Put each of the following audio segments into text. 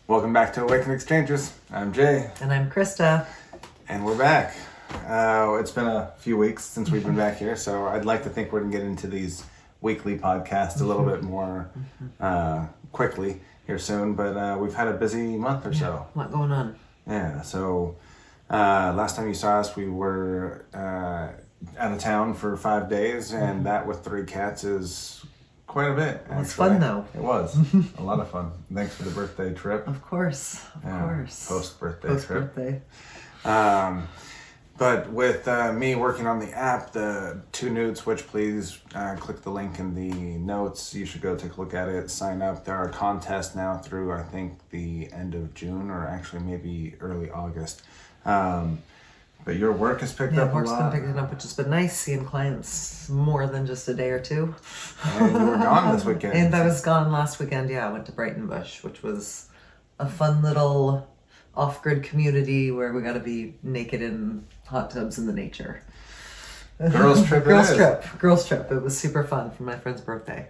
Welcome back to Awaken Exchanges. I'm Jay. And I'm Krista. And we're back. It's been a few weeks since we've been back here, so I'd like to think we're going to get into these weekly podcasts a little bit more quickly here soon, but we've had a busy month or so. A lot going on. Yeah, so last time you saw us, we were out of town for 5 days, and that with 3 cats is quite a bit. Well, it's fun though. It was a lot of fun. Thanks for the birthday trip. Of course. Post-birthday trip. Post-birthday. But with me working on the app, the 2 nude switch, please click the link in the notes. You should go take a look at it, sign up. There are contests now through, I think, the end of June or actually maybe early August. But your work has picked up a lot. Work's been picking up, which has been nice, seeing clients more than just a day or two. And you were gone this weekend. And I was gone last weekend, I went to Brighton Bush, which was a fun little off-grid community where we got to be naked in hot tubs in the nature. Girls trip. Girls trip. It was super fun for my friend's birthday.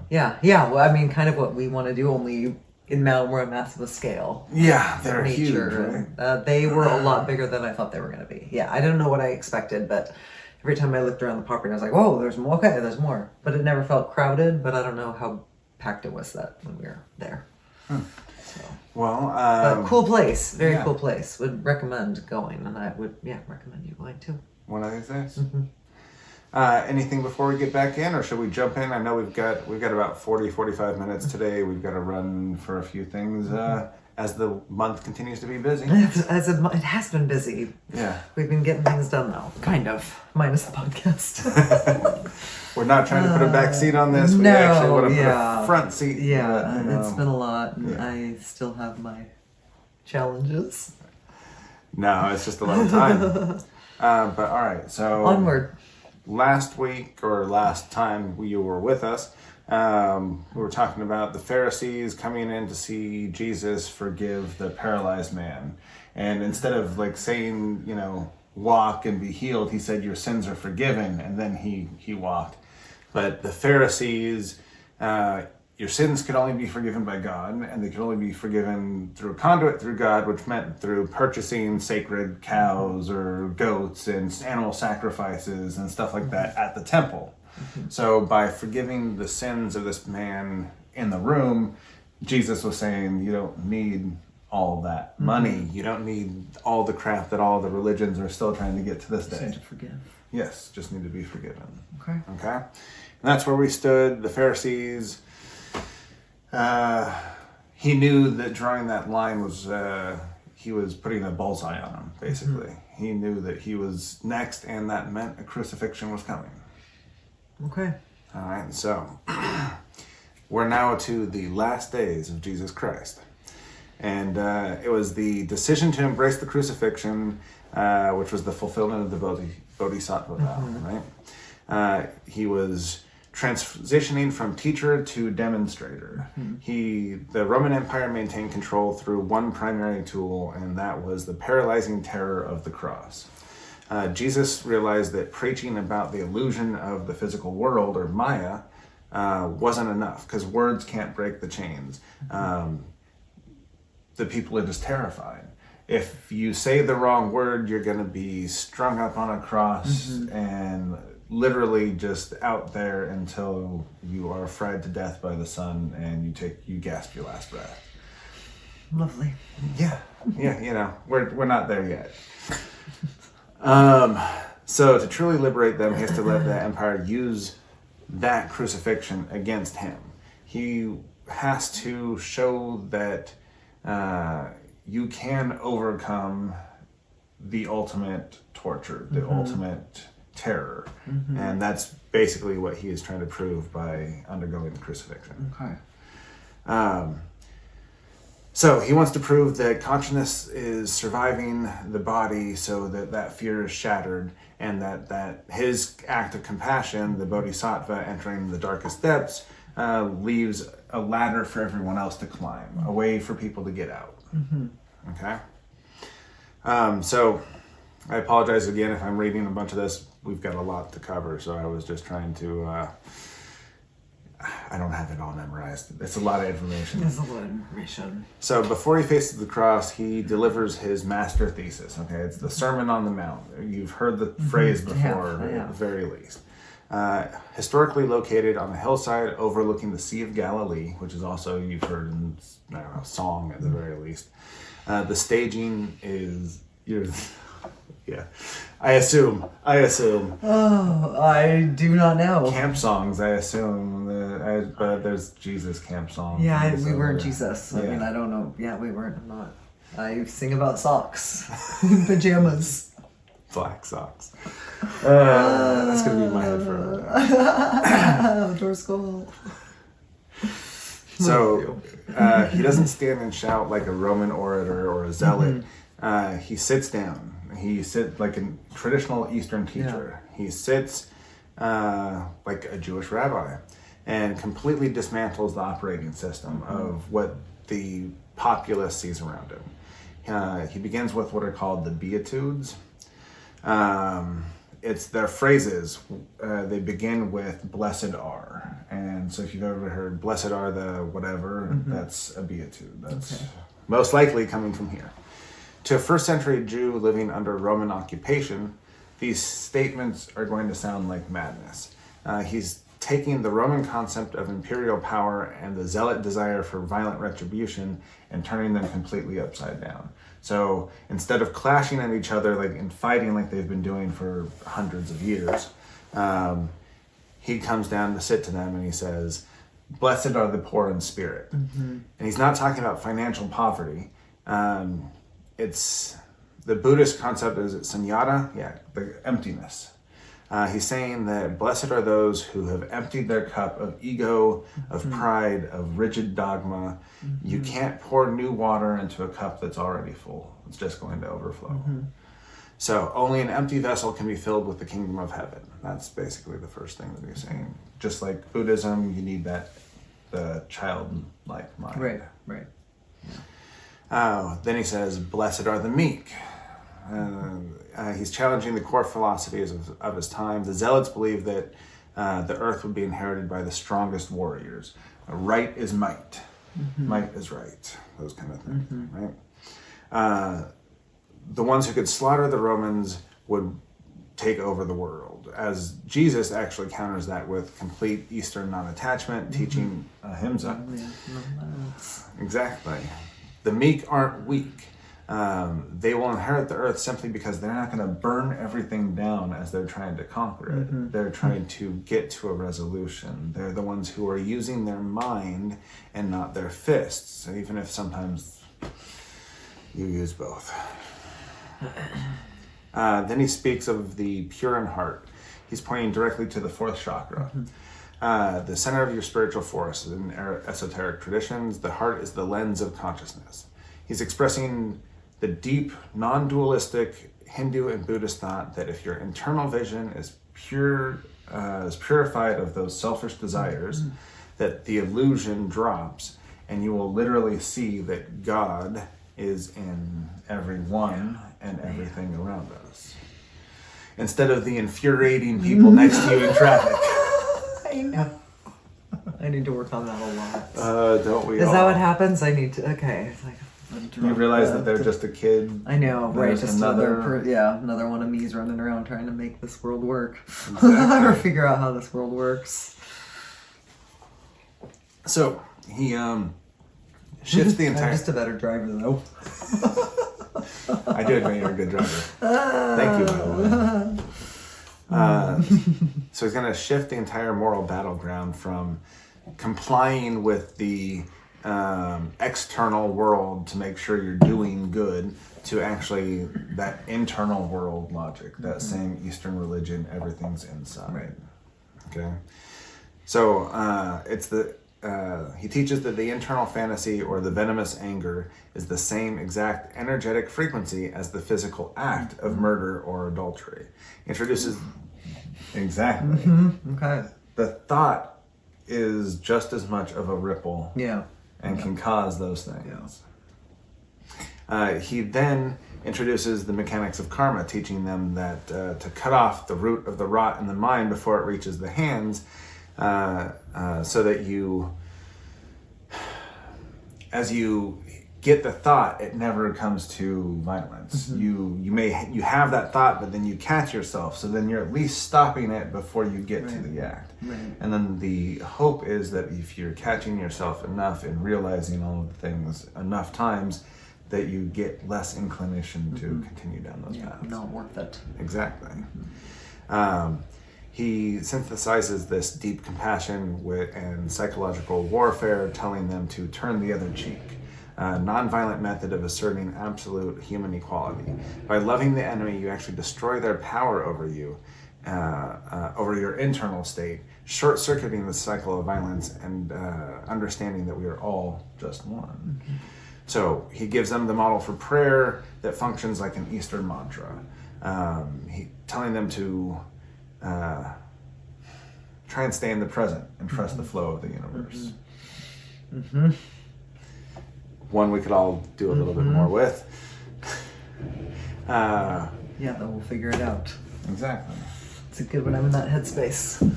Yeah. Well, I mean, kind of what we want to do, only in more massive scale. Yeah, they're nature. huge, right? They were a lot bigger than I thought they were going to be. Yeah, I didn't know what I expected, but every time I looked around the property, I was like, whoa, there's more. Okay, there's more. But it never felt crowded, but I don't know how packed it was that when we were there. So. Well, cool place. Very cool place. Would recommend going, and I would, recommend you going too. One of these days. Anything before we get back in, or should we jump in? I know we've got about 45 minutes today. We've got to run for a few things as the month continues to be busy. It has been busy. Yeah. We've been getting things done though. Kind of. Minus the podcast. We're not trying to put a back seat on this. We actually want to put a front seat. Yeah, but, it's been a lot, and I still have my challenges. No, it's just a lot of time. But all right, so onward. Last time you were with us, we were talking about the Pharisees coming in to see Jesus forgive the paralyzed man. And instead of saying, walk and be healed, he said, your sins are forgiven, and then he walked. But the Pharisees, your sins could only be forgiven by God, and they could only be forgiven through a conduit through God, which meant through purchasing sacred cows or goats and animal sacrifices and stuff like that at the temple. So by forgiving the sins of this man in the room, Jesus was saying, you don't need all that money. You don't need all the crap that all the religions are still trying to get to this day. Just need to forgive. Yes, just need to be forgiven. Okay. And that's where we stood. The Pharisees, he knew that drawing that line was, he was putting a bullseye on him, basically. He knew that he was next, and that meant a crucifixion was coming. Okay. All right, so we're now to the last days of Jesus Christ. And it was the decision to embrace the crucifixion, which was the fulfillment of the Bodhisattva vow, right? He was transitioning from teacher to demonstrator. The Roman Empire maintained control through one primary tool, and that was the paralyzing terror of the cross. Jesus realized that preaching about the illusion of the physical world, or Maya, wasn't enough, because words can't break the chains. The people are just terrified. If you say the wrong word, you're going to be strung up on a cross and literally just out there until you are fried to death by the sun and you gasp your last breath. Lovely. Yeah, we're not there yet. So to truly liberate them, he has to let the empire use that crucifixion against him. He has to show that you can overcome the ultimate torture, the ultimate terror. And that's basically what he is trying to prove by undergoing the crucifixion. Okay. So he wants to prove that consciousness is surviving the body so that fear is shattered, and that his act of compassion, the bodhisattva entering the darkest depths, leaves a ladder for everyone else to climb, a way for people to get out. Okay? So I apologize again if I'm reading a bunch of this. We've got a lot to cover, so I was just trying to I don't have it all memorized. It's a lot of information. There's a lot of information. So before he faces the cross, he delivers his master thesis. Okay, it's the Sermon on the Mount. You've heard the phrase before, at the very least. Historically located on a hillside overlooking the Sea of Galilee, which is also, you've heard in, I don't know, song at the very least. The staging is, yeah, I assume. Oh, I do not know. Camp songs, I assume. But there's Jesus camp songs. Yeah, we weren't Jesus. I Yeah. mean, I don't know. Yeah, we weren't. I'm not. I sing about socks, pajamas. Black socks. That's going to be my head for Outdoor school. So he doesn't stand and shout like a Roman orator or a zealot. He sits down. He sits like a traditional Eastern teacher. He sits like a Jewish rabbi and completely dismantles the operating system of what the populace sees around him. He begins with what are called the Beatitudes. It's their phrases. They begin with "Blessed are," and so if you've ever heard "Blessed are the whatever," that's a beatitude. That's most likely coming from here. To a first-century Jew living under Roman occupation, these statements are going to sound like madness. He's taking the Roman concept of imperial power and the zealot desire for violent retribution and turning them completely upside down. So instead of clashing at each other like and fighting like they've been doing for hundreds of years, he comes down to sit to them and he says, "Blessed are the poor in spirit." And he's not talking about financial poverty. It's the Buddhist concept is Sunyata, the emptiness. He's saying that blessed are those who have emptied their cup of ego, of pride, of rigid dogma. You can't pour new water into a cup that's already full. It's just going to overflow. So only an empty vessel can be filled with the kingdom of heaven. That's basically the first thing that he's saying. Just like Buddhism, you need the childlike mind. Right. Then he says, "Blessed are the meek." He's challenging the core philosophies of his time. The zealots believe that the earth would be inherited by the strongest warriors. Right is might. Might is right. Those kind of things, right? The ones who could slaughter the Romans would take over the world. As Jesus actually counters that with complete Eastern non-attachment, teaching Ahimsa. Exactly. The meek aren't weak. They will inherit the earth simply because they're not going to burn everything down as they're trying to conquer it. They're trying to get to a resolution. They're the ones who are using their mind and not their fists, even if sometimes you use both. Then he speaks of the pure in heart. He's pointing directly to the fourth chakra. The center of your spiritual force. In esoteric traditions, the heart is the lens of consciousness. He's expressing the deep, non-dualistic Hindu and Buddhist thought that if your internal vision is purified of those selfish desires, that the illusion drops and you will literally see that God is in everyone and everything around us. Instead of the infuriating people next to you in traffic. I know. I need to work on that a lot. Don't we Is all? that what happens? I need to. Okay. It's like You realize that they're just a kid. I know, right? There's Just another- another one of me's running around trying to make this world work, Exactly. or figure out how this world works. So he shifts the I'm entire. just a better driver, though. I do agree, you're a good driver. Thank you, by the way. So he's going to shift the entire moral battleground from complying with the external world to make sure you're doing good to actually that internal world logic, that same Eastern religion, everything's inside. Right. Okay. So he teaches that the internal fantasy or the venomous anger is the same exact energetic frequency as the physical act of murder or adultery. Introduces exactly. Okay. The thought is just as much of a ripple Yeah. and can cause those things. He then introduces the mechanics of karma, teaching them that to cut off the root of the rot in the mind before it reaches the hands, so that you, as you get the thought, it never comes to violence. You have that thought, but then you catch yourself, so then you're at least stopping it before you get to the act. And then the hope is that if you're catching yourself enough and realizing all of the things enough times, that you get less inclination to continue down those paths. Not worth it. Exactly. He synthesizes this deep compassion and psychological warfare, telling them to turn the other cheek. A nonviolent method of asserting absolute human equality. By loving the enemy, you actually destroy their power over you, over your internal state, short-circuiting the cycle of violence and understanding that we are all just one. So he gives them the model for prayer that functions like an Eastern mantra. Telling them to try and stay in the present and trust the flow of the universe. One we could all do a little bit more with. Then we'll figure it out. Exactly. It's a good when I'm in that headspace.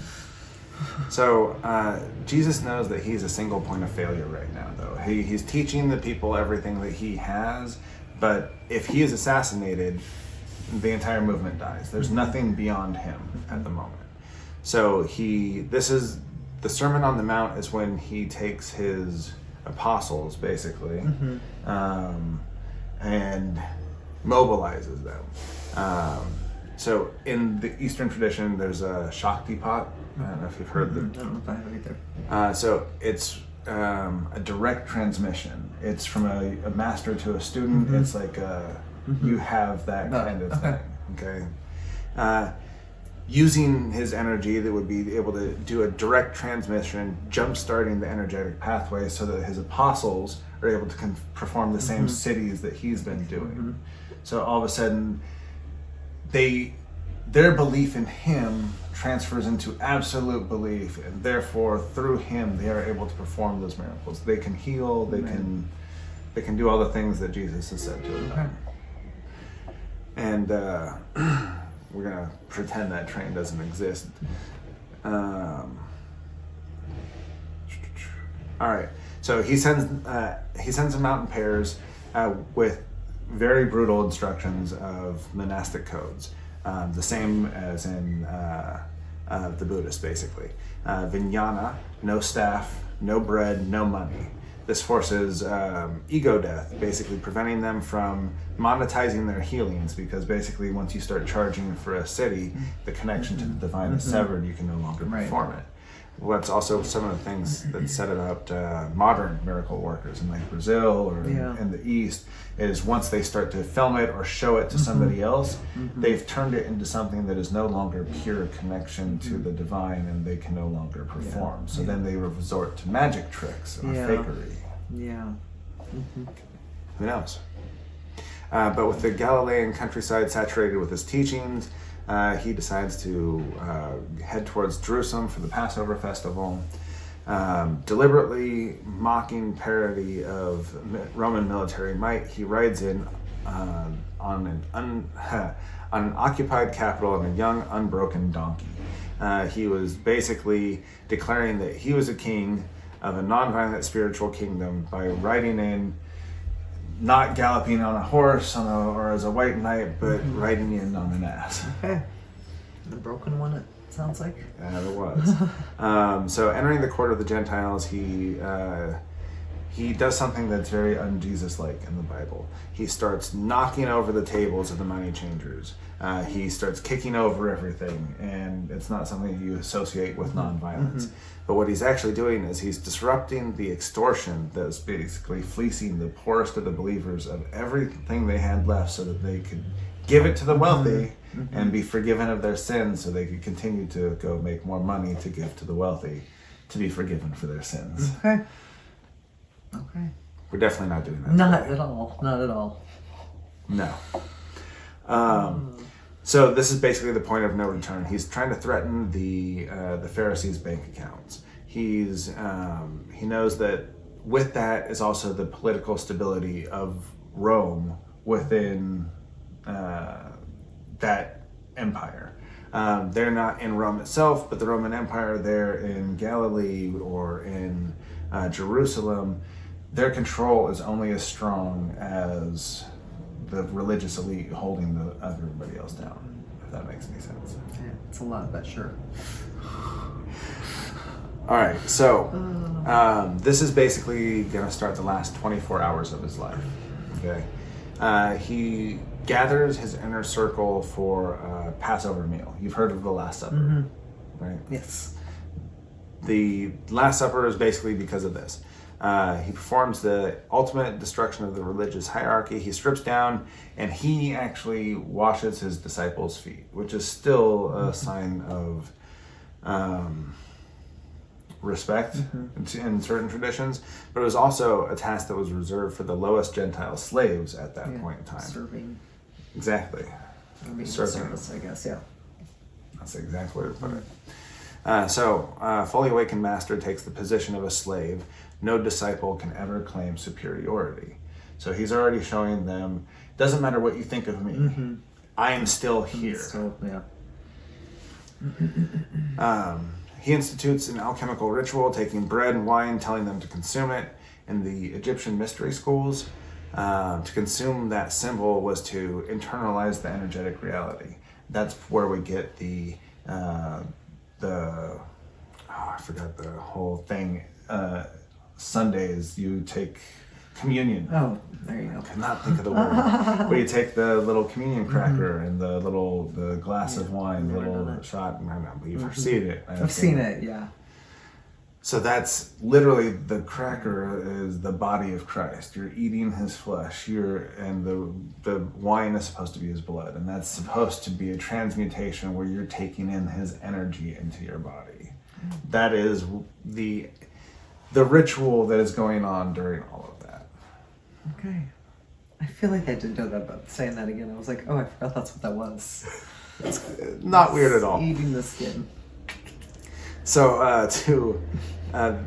So Jesus knows that he's a single point of failure right now, though. He's teaching the people everything that he has, but if he is assassinated, the entire movement dies. There's nothing beyond him at the moment. So this is the Sermon on the Mount is when he takes his apostles, basically, and mobilizes them. So in the Eastern tradition, there's a Shakti pot. I don't know if you've heard I don't know if I have either. So it's a direct transmission. It's from a master to a student. It's like you have that kind of thing. Okay. Using his energy, that would be able to do a direct transmission, jump-starting the energetic pathway so that his apostles are able to perform the same cities that he's been doing. So all of a sudden, their belief in him transfers into absolute belief, and therefore through him they are able to perform those miracles. They can heal, they can do all the things that Jesus has said to them. And we're gonna pretend that train doesn't exist. All right, so he sends them out in pairs with very brutal instructions of monastic codes, the same as in the Buddhist, basically. Vijnana, no staff, no bread, no money. This forces ego death, basically preventing them from monetizing their healings, because basically once you start charging for a city, the connection to the divine is severed, you can no longer perform it. What's also some of the things that's said about modern miracle workers in like Brazil or in the East is once they start to film it or show it to somebody else, they've turned it into something that is no longer pure connection to the divine, and they can no longer perform. So then they resort to magic tricks or fakery. Who knows? But with the Galilean countryside saturated with his teachings, he decides to head towards Jerusalem for the Passover festival, deliberately mocking parody of Roman military might. He rides in on an occupied capital on a young, unbroken donkey. He was basically declaring that he was a king of a nonviolent spiritual kingdom by riding in, not galloping on a horse or as a white knight, but riding in on an ass. Okay. The broken one, it sounds like. It was. So entering the court of the Gentiles, he does something that's very un-Jesus-like in the Bible. He starts knocking over the tables of the money changers. He starts kicking over everything, and it's not something you associate with nonviolence. But what he's actually doing is he's disrupting the extortion that's basically fleecing the poorest of the believers of everything they had left so that they could give it to the wealthy and be forgiven of their sins, so they could continue to go make more money to give to the wealthy to be forgiven for their sins. Okay. We're definitely not doing that. Not at all. Not at all. No. So this is basically the point of no return. He's trying to threaten the Pharisees' bank accounts. He knows that with that is also the political stability of Rome within that empire. They're not in Rome itself, but the Roman Empire there in Galilee or in Jerusalem, their control is only as strong as the religious elite holding everybody else down, if that makes any sense. Yeah, it's a lot, but sure. All right, so this is basically going to start the last 24 hours of his life. Okay, he gathers his inner circle for a Passover meal. You've heard of the Last Supper, right? Yes. The Last Supper is basically because of this. He performs the ultimate destruction of the religious hierarchy. He strips down and he actually washes his disciples' feet, which is still a sign of respect in certain traditions, but it was also a task that was reserved for the lowest Gentile slaves at that point in time. Serving. Exactly. Serving. Service, I guess, yeah. That's the exact way to put it. Fully awakened master takes the position of a slave. No disciple can ever claim superiority. So he's already showing them, doesn't matter what you think of me, I am still here. So, He institutes an alchemical ritual, taking bread and wine, telling them to consume it. In the Egyptian mystery schools, to consume that symbol was to internalize the energetic reality. That's where we get I forgot the whole thing. Sundays, you take communion. Oh, there you go. I cannot think of the word. Where you take the little communion cracker and the glass of wine, the little shot. I don't know, but you've seen it. I've seen it, yeah. So that's literally, the cracker is the body of Christ. You're eating his flesh. And the wine is supposed to be his blood, and that's supposed to be a transmutation where you're taking in his energy into your body. That is the ritual that is going on during all of that. Okay. I feel like I did know that, but saying that again, I was like, oh, I forgot that's what that was. It's not weird at all. Eating the skin. So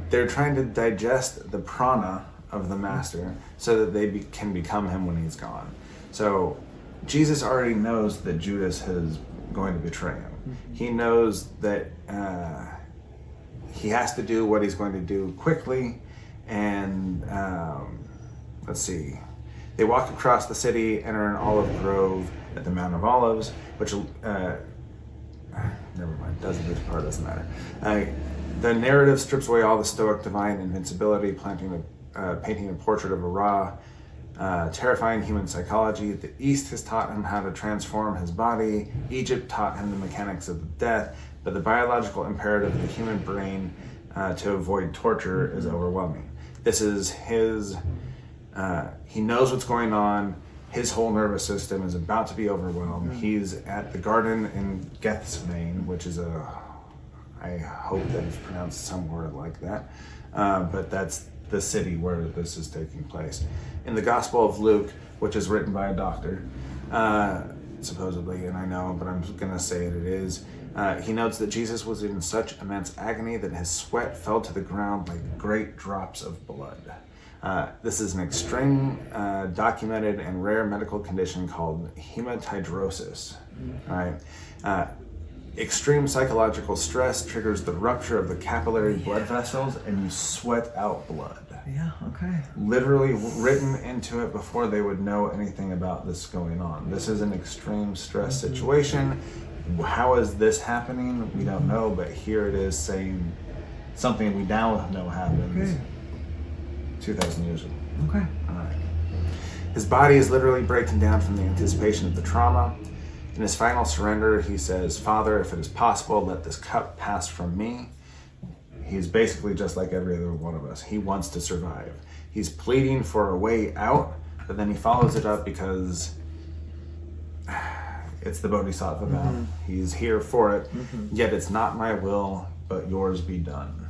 they're trying to digest the prana of the master so that they can become him when he's gone. So Jesus already knows that Judas is going to betray him. He knows that he has to do what he's going to do quickly. And let's see. They walk across the city, enter an olive grove at the Mount of Olives, which never mind, this part doesn't matter. The narrative strips away all the Stoic divine invincibility, painting a portrait of a raw, terrifying human psychology. The East has taught him how to transform his body. Egypt taught him the mechanics of death, but the biological imperative of the human brain to avoid torture is overwhelming. This is his, he knows what's going on. His whole nervous system is about to be overwhelmed. He's at the garden in Gethsemane, which is I hope that it's pronounced some word like that, but that's the city where this is taking place. In the Gospel of Luke, which is written by a doctor, supposedly, and I know, but I'm going to say it is, he notes that Jesus was in such immense agony that his sweat fell to the ground like great drops of blood. This is an extreme, documented and rare medical condition called hematidrosis. Right? Extreme psychological stress triggers the rupture of the capillary blood vessels, and you sweat out blood. Yeah, okay. Literally written into it before they would know anything about this going on. This is an extreme stress situation. How is this happening? We don't know, but here it is saying something we now know happens 2,000 years ago. Okay. All right. His body is literally breaking down from the anticipation of the trauma. In his final surrender, he says, "Father, if it is possible, let this cup pass from me." He's basically just like every other one of us. He wants to survive. He's pleading for a way out, but then he follows it up because it's the Bodhisattva vow. He's here for it, yet it's not my will, but yours be done.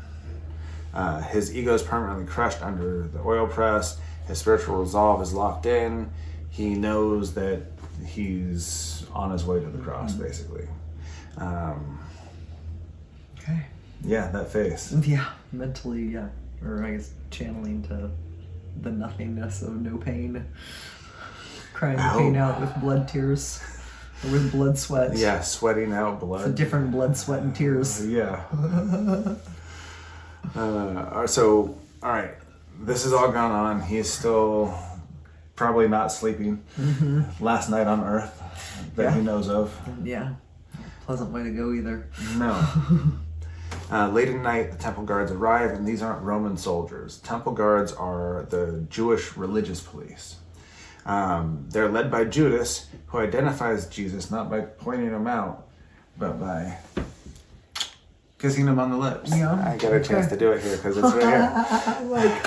His ego is permanently crushed under the oil press. His spiritual resolve is locked in. He knows that he's on his way to the cross, basically. Okay. Yeah, that face. Yeah, mentally, yeah. Or I guess channeling to the nothingness of no pain. Crying the pain out with blood tears. With blood, sweat. Yeah, sweating out blood. It's a different blood, sweat, and tears. Yeah. So, all right. This has all gone on. He's still probably not sleeping. Last night on Earth that he knows of. Yeah. Pleasant way to go either. No. Late at night, the temple guards arrive, and these aren't Roman soldiers. Temple guards are the Jewish religious police. They're led by Judas, who identifies Jesus not by pointing him out, but by kissing him on the lips. Yeah. I got a chance to do it here because it's right here.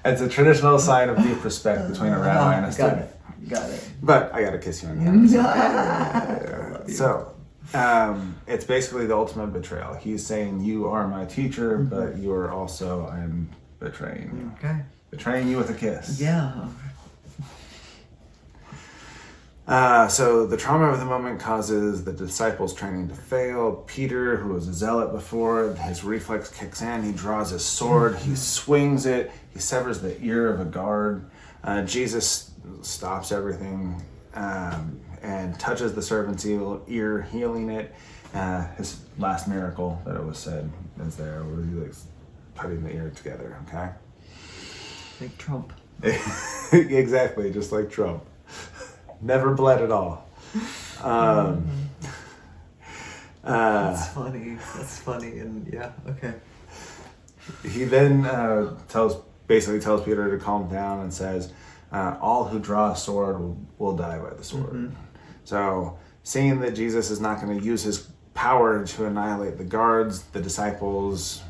It's a traditional sign of deep respect between a rabbi and a student. Got it. But I got to kiss you on the hand. So, it's basically the ultimate betrayal. He's saying, you are my teacher, but you are also, I'm betraying you. Okay. Betraying you with a kiss. Yeah. So the trauma of the moment causes the disciples' training to fail. Peter, who was a zealot before, his reflex kicks in. He draws his sword. He swings it. He severs the ear of a guard. Jesus stops everything and touches the servant's ear, healing it. His last miracle that it was said is there, where he like putting the ear together. Okay. Like Trump. Exactly, just like Trump. Never bled at all. That's funny. That's funny. And yeah, okay. He then basically tells Peter to calm down and says, all who draw a sword will die by the sword. So seeing that Jesus is not going to use his power to annihilate the guards, the disciples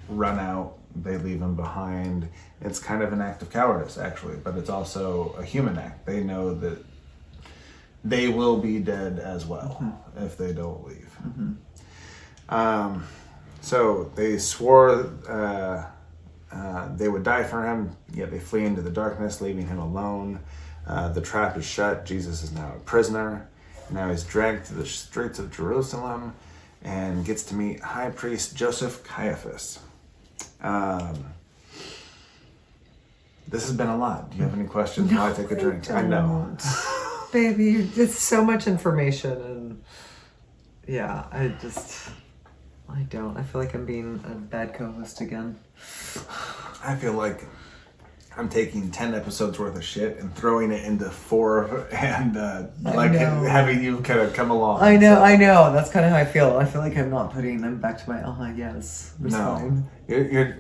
run out. They leave him behind. It's kind of an act of cowardice, actually, but it's also a human act. They know that they will be dead as well if they don't leave. So they swore they would die for him, yet they flee into the darkness, leaving him alone. The trap is shut. Jesus is now a prisoner. Now he's dragged to the streets of Jerusalem and gets to meet High Priest Joseph Caiaphas. This has been a lot. Do you have any questions while I take a drink? I know. Baby, it's so much information, and yeah, I don't. I feel like I'm being a bad co-host again. I feel like I'm taking 10 episodes worth of shit and throwing it into 4 and having you kind of come along. I know. That's kind of how I feel. I feel like I'm not putting them back to my, yes, it's fine. You're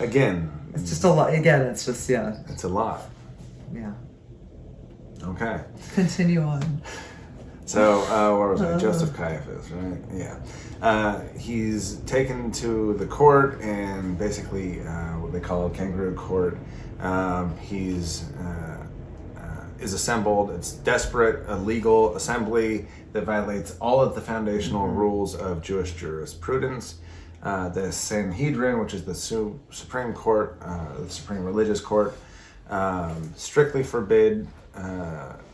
again. It's just a lot. Again, it's just, yeah. It's a lot. Yeah. Okay. Continue on. So, where was I? Joseph Caiaphas, right? Yeah. He's taken to the court and basically what they call a kangaroo court. He's is assembled. It's desperate, illegal assembly that violates all of the foundational rules of Jewish jurisprudence. The Sanhedrin, which is the Supreme Court, the Supreme Religious Court, strictly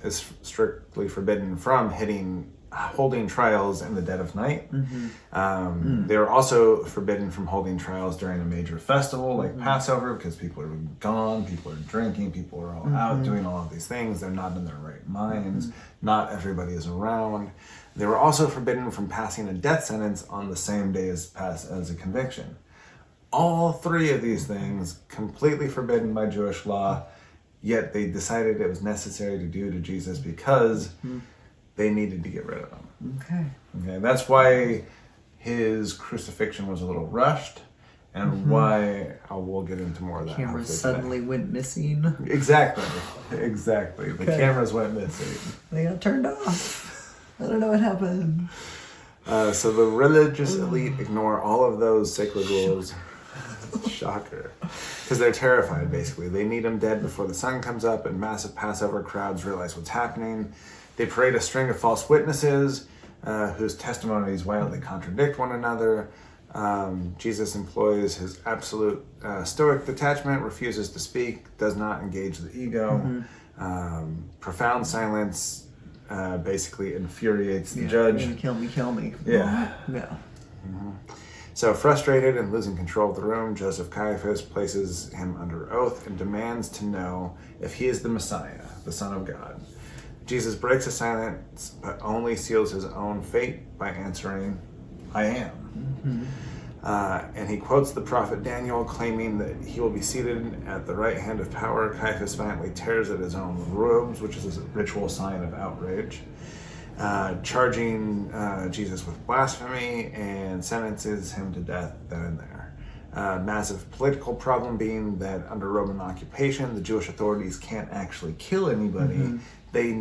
is strictly forbidden from holding trials in the dead of night. They're also forbidden from holding trials during a major festival like Passover, because people are gone, people are drinking, people are all out doing all of these things. They're not in their right minds. Not everybody is around. They were also forbidden from passing a death sentence on the same day as a conviction. All 3 of these things completely forbidden by Jewish law, yet they decided it was necessary to do to Jesus because they needed to get rid of him. Okay. That's why his crucifixion was a little rushed, and why we'll get into more of that. Camera suddenly went missing. Exactly. The cameras went missing. They got turned off. I don't know what happened. So the religious elite ignore all of those sacred rules. Shocker. Because they're terrified, basically. They need him dead before the sun comes up, and massive Passover crowds realize what's happening. They parade a string of false witnesses whose testimonies wildly contradict one another. Jesus employs his absolute stoic detachment, refuses to speak, does not engage the ego. Profound silence basically infuriates the judge. Kill me. Yeah. Yeah. So frustrated and losing control of the room, Joseph Caiaphas places him under oath and demands to know if he is the Messiah, the Son of God. Jesus breaks his silence, but only seals his own fate by answering, I am. And he quotes the prophet Daniel, claiming that he will be seated at the right hand of power. Caiaphas violently tears at his own robes, which is a ritual sign of outrage, charging Jesus with blasphemy and sentences him to death then and there. Massive political problem being that under Roman occupation, the Jewish authorities can't actually kill anybody. They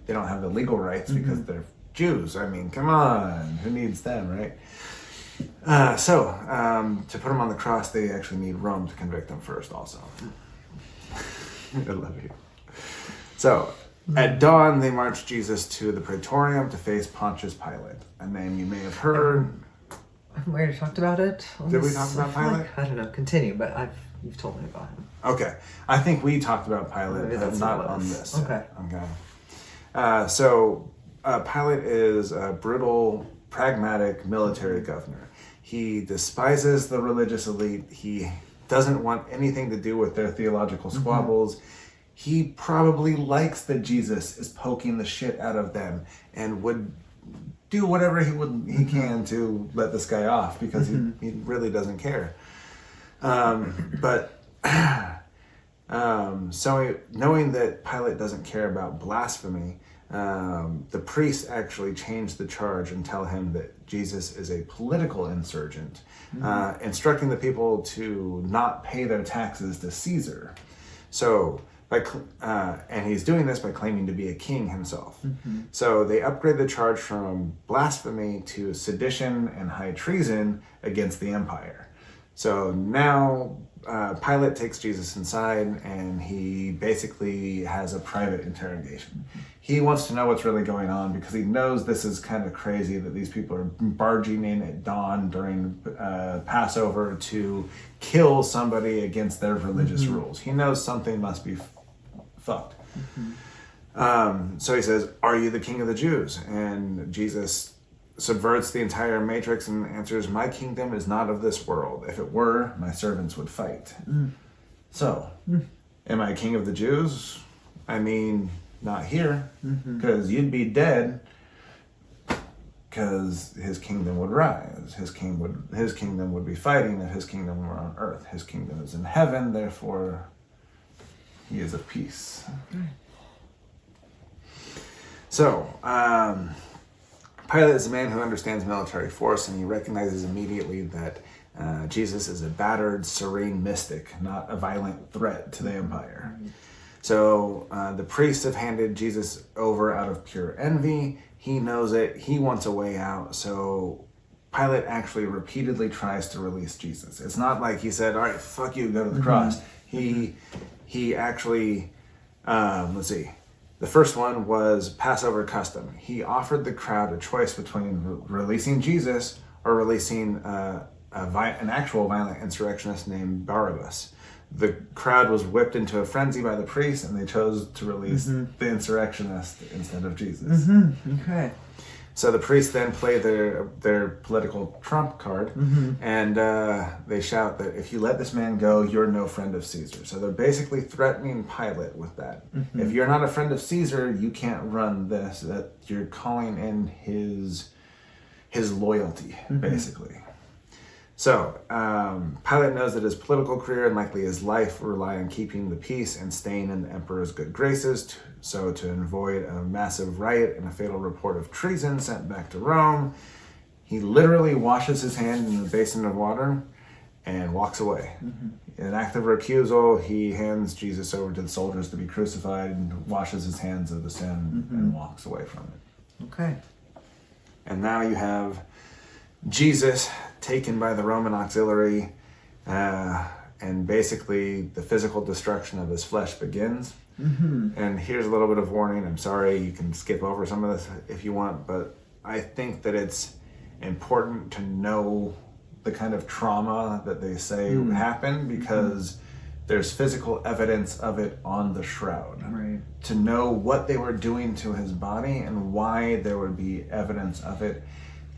don't have the legal rights because they're Jews. I mean, come on, who needs them, right? So to put him on the cross, they actually need Rome to convict him first also. I love you. So at dawn, they march Jesus to the Praetorium to face Pontius Pilate, a name you may have heard. We already talked about it. Did we talk about Pilate? I don't know. Continue, but you've told me about him. Okay. I think we talked about Pilate, but not on this. Okay. So Pilate is a brutal, pragmatic military governor. He despises the religious elite. He doesn't want anything to do with their theological squabbles. He probably likes that Jesus is poking the shit out of them and would do whatever he can to let this guy off because he really doesn't care. So knowing that Pilate doesn't care about blasphemy, the priests actually change the charge and tell him that Jesus is a political insurgent, instructing the people to not pay their taxes to Caesar. So, and he's doing this by claiming to be a king himself. So they upgrade the charge from blasphemy to sedition and high treason against the empire. So now Pilate takes Jesus inside and he basically has a private interrogation. He wants to know what's really going on because he knows this is kind of crazy that these people are barging in at dawn during Passover to kill somebody against their religious rules. He knows something must be fucked. So he says, "Are you the king of the Jews?" And Jesus subverts the entire matrix and answers, "My kingdom is not of this world. If it were, my servants would fight." So, am I king of the Jews? I mean, not here, because you'd be dead, because his kingdom would rise. His kingdom would be fighting if his kingdom were on earth. His kingdom is in heaven, therefore he is of peace. So, Pilate is a man who understands military force, and he recognizes immediately that Jesus is a battered, serene mystic, not a violent threat to the empire. So the priests have handed Jesus over out of pure envy. He knows it. He wants a way out. So Pilate actually repeatedly tries to release Jesus. It's not like he said, "All right, fuck you, go to the cross." He actually, let's see. The first one was Passover custom. He offered the crowd a choice between releasing Jesus or releasing an actual violent insurrectionist named Barabbas. The crowd was whipped into a frenzy by the priests, and they chose to release the insurrectionist instead of Jesus. Okay. So the priests then play their political trump card, and they shout that if you let this man go, you're no friend of Caesar. So they're basically threatening Pilate with that. If you're not a friend of Caesar, you can't run this. That you're calling in his loyalty, basically. So Pilate knows that his political career and likely his life rely on keeping the peace and staying in the emperor's good graces. So to avoid a massive riot and a fatal report of treason sent back to Rome, he literally washes his hand in the basin of water and walks away. In an act of recusal, he hands Jesus over to the soldiers to be crucified and washes his hands of the sin and walks away from it. Okay. And now you have Jesus taken by the Roman auxiliary, and basically the physical destruction of his flesh begins. And here's a little bit of warning. I'm sorry, you can skip over some of this if you want, but I think that it's important to know the kind of trauma that they say happened, because there's physical evidence of it on the shroud. Right. To know what they were doing to his body and why there would be evidence of it,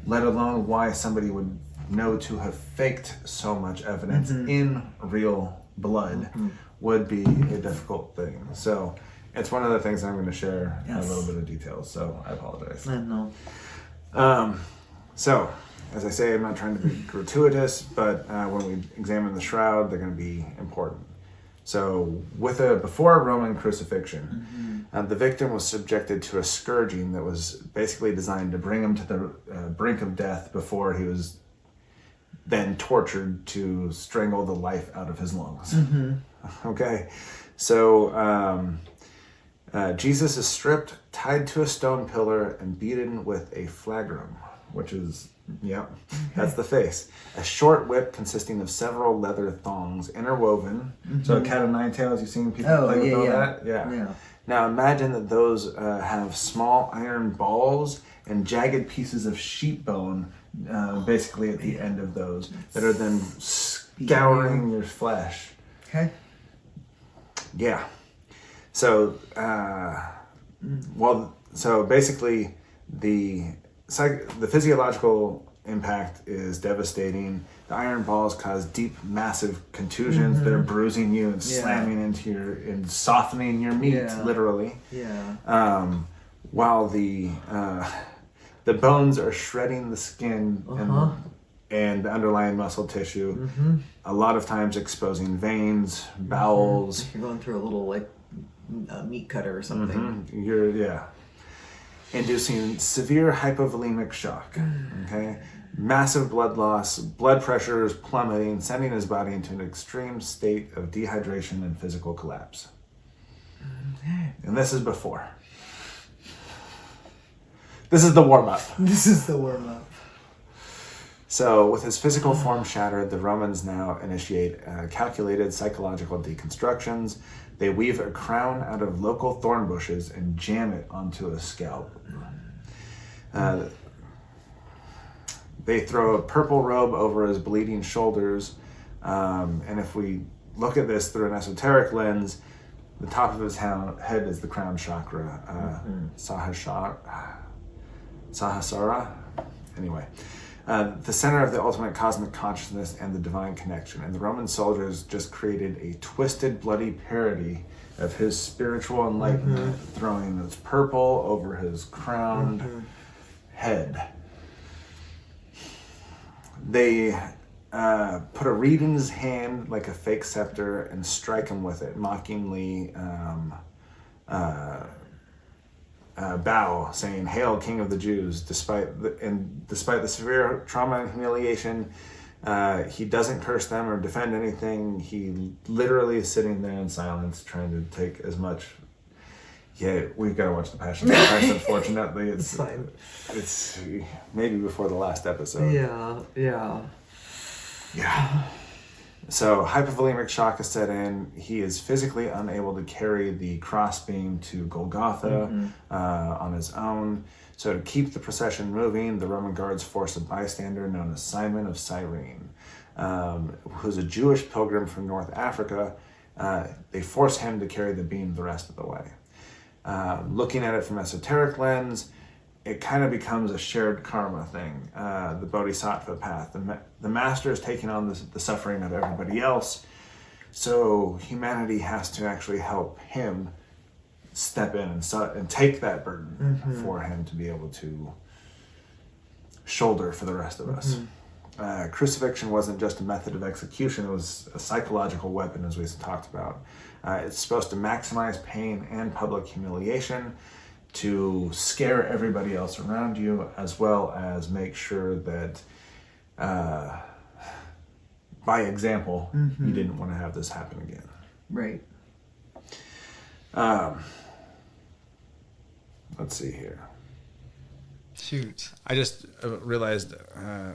let alone why somebody would know to have faked so much evidence in real blood, would be a difficult thing. So It's one of the things I'm going to share Yes. a little bit of details, so I apologize. No. So, as I say, I'm not trying to be gratuitous, but when we examine the shroud, they're going to be important. So, before a Roman crucifixion, the victim was subjected to a scourging that was basically designed to bring him to the brink of death before he was then tortured to strangle the life out of his lungs. Okay, so Jesus is stripped, tied to a stone pillar, and beaten with a flagrum, which is, that's the face. A short whip consisting of several leather thongs interwoven. So a cat of nine tails, you've seen people play with all that? Yeah. Now imagine that those have small iron balls and jagged pieces of sheep bone basically at the end of those that are then scouring your flesh. Okay. Yeah. So, so basically the physiological impact is devastating. The iron balls cause deep, massive contusions that are bruising you and slamming into and softening your meat, literally. Yeah. While the bones are shredding the skin and the underlying muscle tissue, a lot of times exposing veins, bowels. You're going through a little meat cutter or something. Inducing severe hypovolemic shock. Okay, massive blood loss, blood pressure is plummeting, sending his body into an extreme state of dehydration and physical collapse. And this is before. This is the warm-up. This is the warm-up. So, with his physical form shattered, the Romans now initiate calculated psychological deconstructions. They weave a crown out of local thorn bushes and jam it onto a scalp. They throw a purple robe over his bleeding shoulders. And if we look at this through an esoteric lens, the top of his head is the crown chakra, Sahasrara. Anyway. The center of the ultimate cosmic consciousness and the divine connection. And the Roman soldiers just created a twisted, bloody parody of his spiritual enlightenment, throwing this purple over his crowned head. They put a reed in his hand like a fake scepter and strike him with it, mockingly bow, saying, "Hail, King of the Jews!" Despite the severe trauma and humiliation, he doesn't curse them or defend anything. He literally is sitting there in silence, trying to take as much. Yeah, we've got to watch the Passion of Christ. Unfortunately, it's fine. It's maybe before the last episode. Yeah. So hypovolemic shock is set in. He is physically unable to carry the crossbeam to Golgotha on his own. So to keep the procession moving, the Roman guards force a bystander known as Simon of Cyrene, who's a Jewish pilgrim from North Africa. They force him to carry the beam the rest of the way. Looking at it from esoteric lens, it kind of becomes a shared karma thing, the bodhisattva path. The master is taking on the suffering of everybody else, so humanity has to actually help him step in and take that burden for him to be able to shoulder for the rest of us. Crucifixion wasn't just a method of execution, it was a psychological weapon, as we talked about. It's supposed to maximize pain and public humiliation, to scare everybody else around you, as well as make sure that, by example, you didn't want to have this happen again. Right. Let's see here. Shoot. I just realized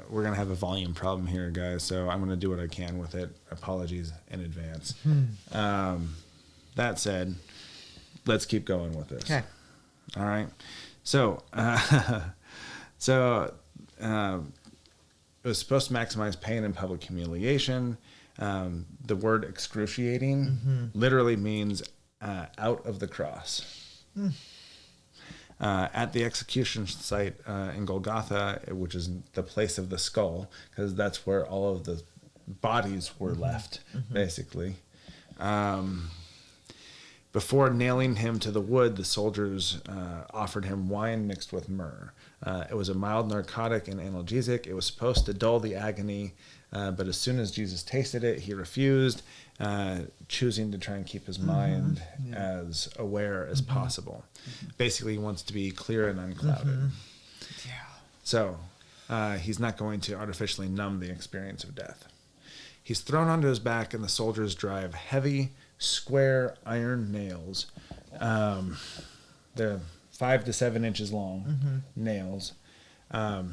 we're going to have a volume problem here, guys, so I'm going to do what I can with it. Apologies in advance. That said, let's keep going with this. Okay. All right. So, it was supposed to maximize pain and public humiliation. The word excruciating literally means out of the cross. At the execution site in Golgotha, which is the place of the skull, because that's where all of the bodies were left, basically. Before nailing him to the wood, the soldiers offered him wine mixed with myrrh. It was a mild narcotic and analgesic. It was supposed to dull the agony, but as soon as Jesus tasted it, he refused, choosing to try and keep his mind as aware as possible. Basically, he wants to be clear and unclouded. So he's not going to artificially numb the experience of death. He's thrown onto his back, and the soldiers drive heavy, square iron nails. They're 5 to 7 inches long nails. A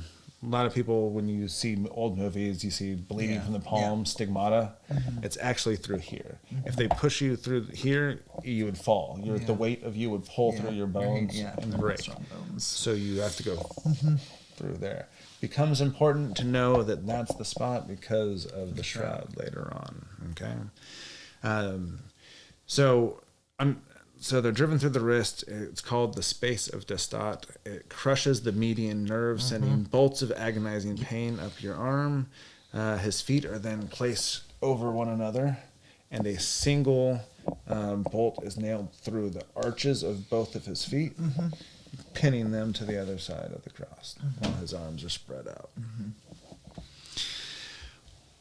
lot of people, when you see old movies, you see bleeding from the palm, stigmata. It's actually through here. If they push you through here, you would fall. The weight of you would pull through your bones and break. So you have to go through there. Becomes important to know that that's the spot because of the shroud later on. Okay. So they're driven through the wrist. It's called the space of Destot. It crushes the median nerve, sending bolts of agonizing pain up your arm. His feet are then placed over one another, and a single bolt is nailed through the arches of both of his feet, pinning them to the other side of the cross while his arms are spread out.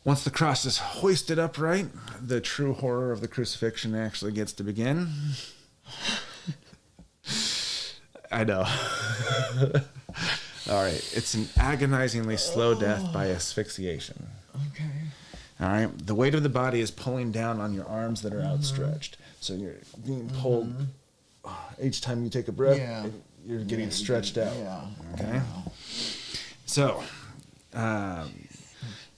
Once the cross is hoisted upright, the true horror of the crucifixion actually gets to begin. I know. All right. It's an agonizingly slow death by asphyxiation. Okay. All right. The weight of the body is pulling down on your arms that are outstretched. So you're being pulled each time you take a breath. You're getting stretched out. Okay. So,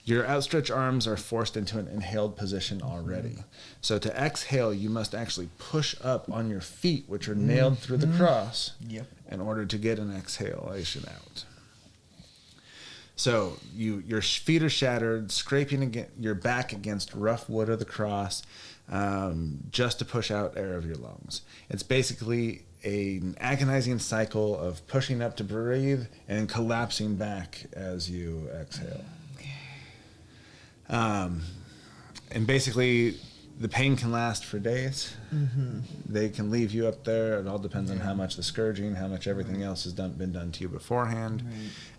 your outstretched arms are forced into an inhaled position already. So to exhale, you must actually push up on your feet, which are nailed through the cross, in order to get an exhalation out. So your feet are shattered, scraping your back against rough wood of the cross, just to push out air of your lungs. It's basically an agonizing cycle of pushing up to breathe and collapsing back as you exhale. And basically, the pain can last for days. They can leave you up there. It all depends on how much the scourging, how much everything else has been done to you beforehand.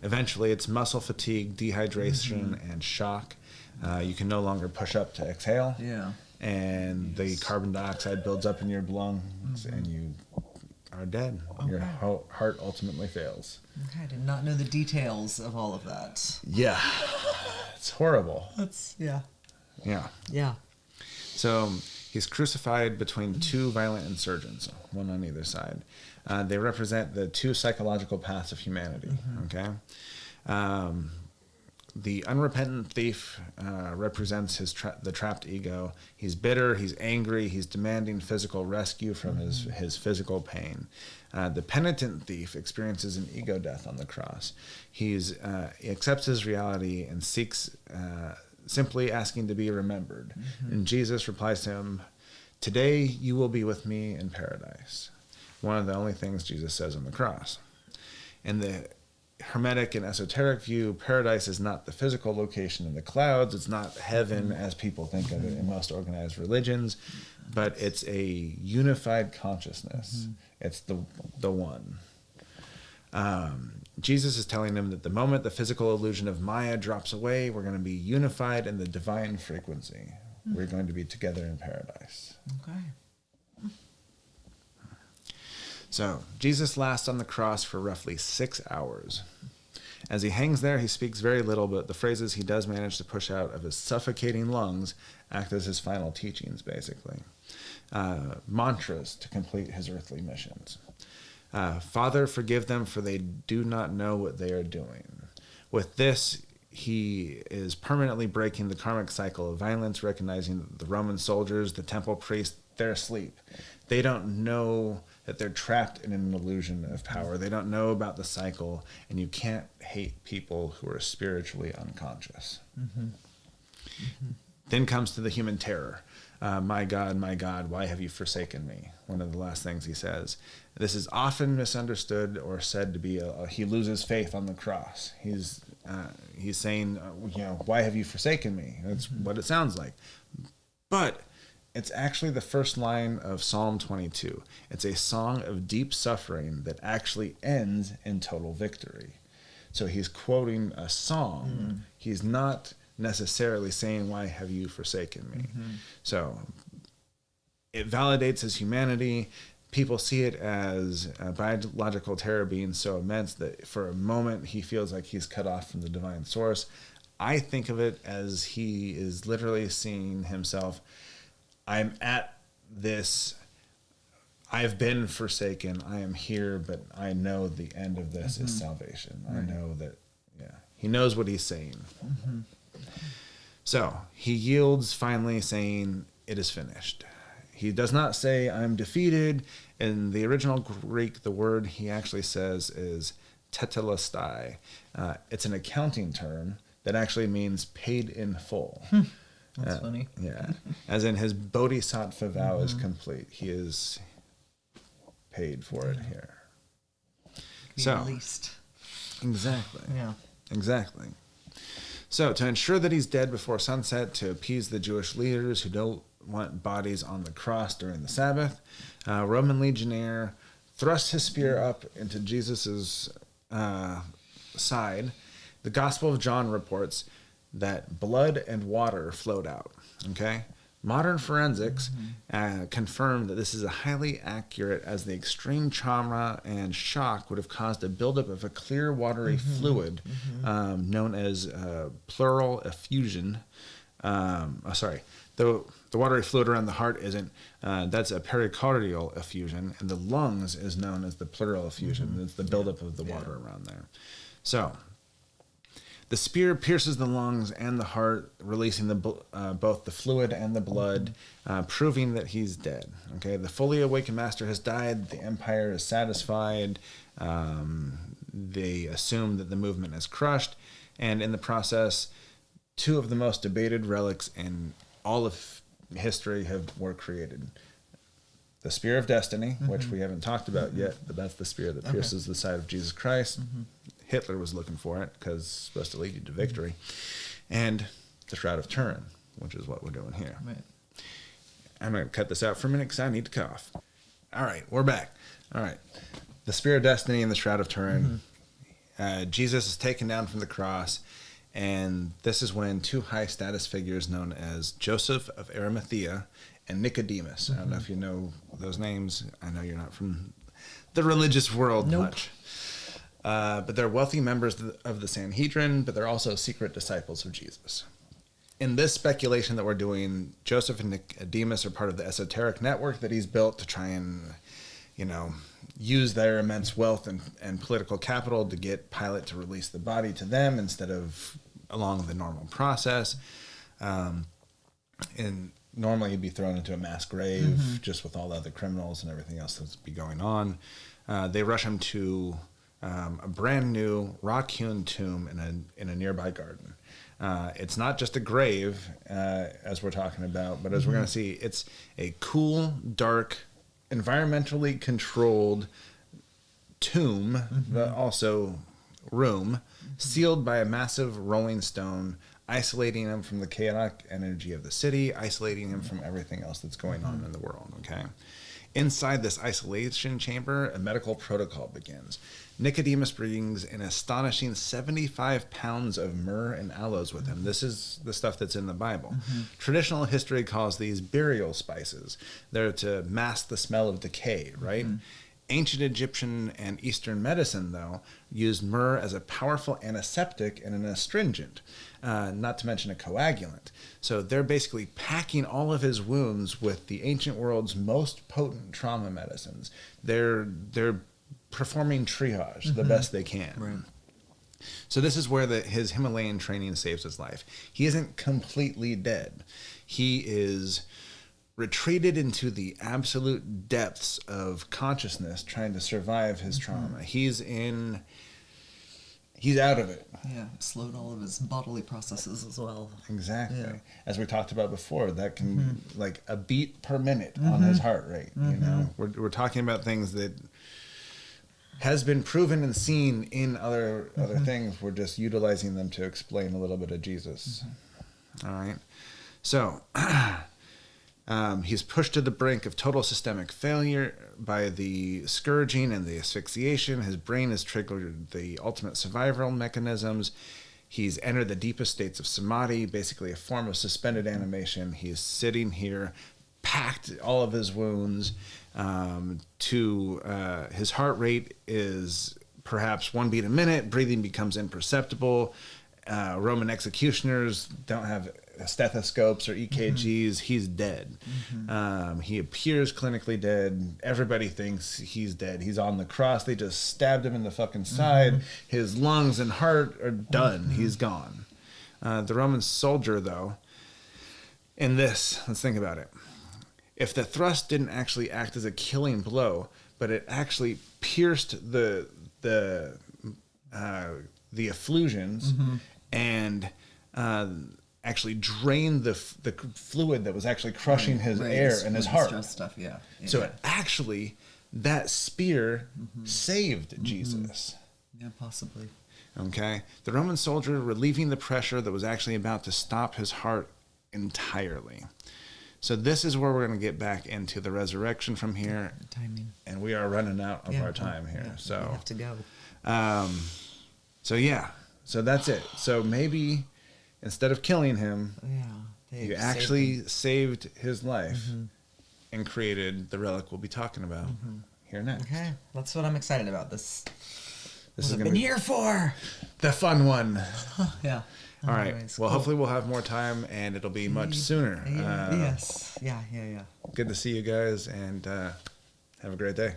Eventually, it's muscle fatigue, dehydration, and shock. You can no longer push up to exhale. And the carbon dioxide builds up in your lungs, and you are dead. Your heart ultimately fails. Okay, I did not know the details of all of that. Yeah. It's horrible. Yeah. So he's crucified between two violent insurgents, one on either side. They represent the two psychological paths of humanity. Okay. The unrepentant thief represents the trapped ego. He's bitter, he's angry, he's demanding physical rescue from his physical pain. The penitent thief experiences an ego death on the cross. He accepts his reality and seeks simply asking to be remembered. And Jesus replies to him, "Today you will be with me in paradise." One of the only things Jesus says on the cross. And the Hermetic and esoteric view, paradise is not the physical location in the clouds. It's not heaven as people think of it in most organized religions, but it's a unified consciousness. It's the one. Jesus is telling them that the moment the physical illusion of Maya drops away, we're going to be unified in the divine frequency. We're going to be together in paradise. Okay. So, Jesus lasts on the cross for roughly 6 hours. As he hangs there, he speaks very little, but the phrases he does manage to push out of his suffocating lungs act as his final teachings, basically. Mantras to complete his earthly missions. Father, forgive them, for they do not know what they are doing. With this, he is permanently breaking the karmic cycle of violence, recognizing that the Roman soldiers, the temple priests, they're asleep. They don't know that they're trapped in an illusion of power. They don't know about the cycle, and you can't hate people who are spiritually unconscious. Then comes to the human terror. My God, why have you forsaken me? One of the last things he says. This is often misunderstood or said to be he loses faith on the cross. He's saying, why have you forsaken me? That's what it sounds like. But It's actually the first line of Psalm 22. It's a song of deep suffering that actually ends in total victory. So he's quoting a song. He's not necessarily saying, "Why have you forsaken me?" So it validates his humanity. People see it as a biological terror being so immense that for a moment he feels like he's cut off from the divine source. I think of it as he is literally seeing himself, I'm at this, I've been forsaken, I am here, but I know the end of this is salvation. I know that, he knows what he's saying. So he yields finally, saying, "It is finished." He does not say, "I'm defeated." In the original Greek, the word he actually says is tetelestai. It's an accounting term that actually means paid in full. That's funny. Yeah. As in his bodhisattva vow is complete. He is paid for it here. So, Released. exactly. Yeah. Exactly. So, to ensure that he's dead before sunset, to appease the Jewish leaders who don't want bodies on the cross during the Sabbath, Roman legionnaire thrust his spear up into Jesus's side. The Gospel of John reports that blood and water flowed out. Okay? Modern forensics confirm that this is a highly accurate, as the extreme trauma and shock would have caused a buildup of a clear watery fluid known as pleural effusion. The watery fluid around the heart isn't, that's a pericardial effusion, and the lungs is known as the pleural effusion. It's the buildup of the water around there. So, the spear pierces the lungs and the heart, releasing both the fluid and the blood, proving that he's dead. Okay, the fully awakened master has died. The empire is satisfied. They assume that the movement is crushed, and in the process, two of the most debated relics in all of history were created. The Spear of Destiny, which we haven't talked about yet, but that's the spear that pierces the side of Jesus Christ. Hitler was looking for it because it's supposed to lead you to victory. And the Shroud of Turin, which is what we're doing here. Right. I'm going to cut this out for a minute because I need to cough. All right, we're back. All right. The Spear of Destiny and the Shroud of Turin. Jesus is taken down from the cross, and this is when two high status figures known as Joseph of Arimathea and Nicodemus. I don't know if you know those names. I know you're not from the religious world much. But they're wealthy members of the Sanhedrin, but they're also secret disciples of Jesus. In this speculation that we're doing, Joseph and Nicodemus are part of the Esoteric network that he's built to try and, use their immense wealth and political capital to get Pilate to release the body to them instead of along the normal process. And normally he'd be thrown into a mass grave just with all the other criminals and everything else that's be going on. They rush him to a brand new rock-hewn tomb in a nearby garden. It's not just a grave, as we're talking about, but as we're going to see, it's a cool, dark, environmentally controlled tomb, but also room, sealed by a massive rolling stone, isolating him from the chaotic energy of the city, isolating him from everything else that's going on in the world, okay? Inside this isolation chamber, a medical protocol begins. Nicodemus brings an astonishing 75 pounds of myrrh and aloes with him. This is the stuff that's in the Bible. Traditional history calls these burial spices. They're to mask the smell of decay, right? Ancient Egyptian and Eastern medicine, though, used myrrh as a powerful antiseptic and an astringent, not to mention a coagulant. So they're basically packing all of his wounds with the ancient world's most potent trauma medicines. They're performing triage the best they can. Right. So this is where his Himalayan training saves his life. He isn't completely dead. He is retreated into the absolute depths of consciousness trying to survive his trauma. He's out of it. Yeah, slowed all of his bodily processes as well. Exactly. Yeah. As we talked about before, that can like a beat per minute on his heart rate. We're talking about things that has been proven and seen in other things. We're just utilizing them to explain a little bit of Jesus. All right. So He's pushed to the brink of total systemic failure by the scourging and the asphyxiation. His brain has triggered the ultimate survival mechanisms. He's entered the deepest states of Samadhi, basically a form of suspended animation. He's sitting here, packed all of his wounds. His heart rate is perhaps 1 beat a minute. Breathing becomes imperceptible. Roman executioners don't have stethoscopes or EKGs. He's dead. He appears clinically dead. Everybody thinks he's dead. He's on the cross. They just stabbed him in the fucking side. His lungs and heart are done. He's gone. The Roman soldier, though, in this, let's think about it. If the thrust didn't actually act as a killing blow, but it actually pierced the efflusions and actually drained the fluid that was actually crushing his air and his heart. Stuff, yeah. So it actually, that spear saved Jesus. Yeah, possibly. Okay? The Roman soldier relieving the pressure that was actually about to stop his heart entirely. So this is where we're going to get back into the resurrection from here. Timing. And we are running out of our time here. Yeah, so we have to go. So that's it. So maybe instead of killing him, you actually saved his life and created the relic we'll be talking about here next. Okay, that's what I'm excited about. This is what I've been here for. The fun one. Yeah. All right. Anyways, well, cool. hopefully we'll have more time and it'll be much sooner. Yes. Yeah. Good to see you guys and have a great day.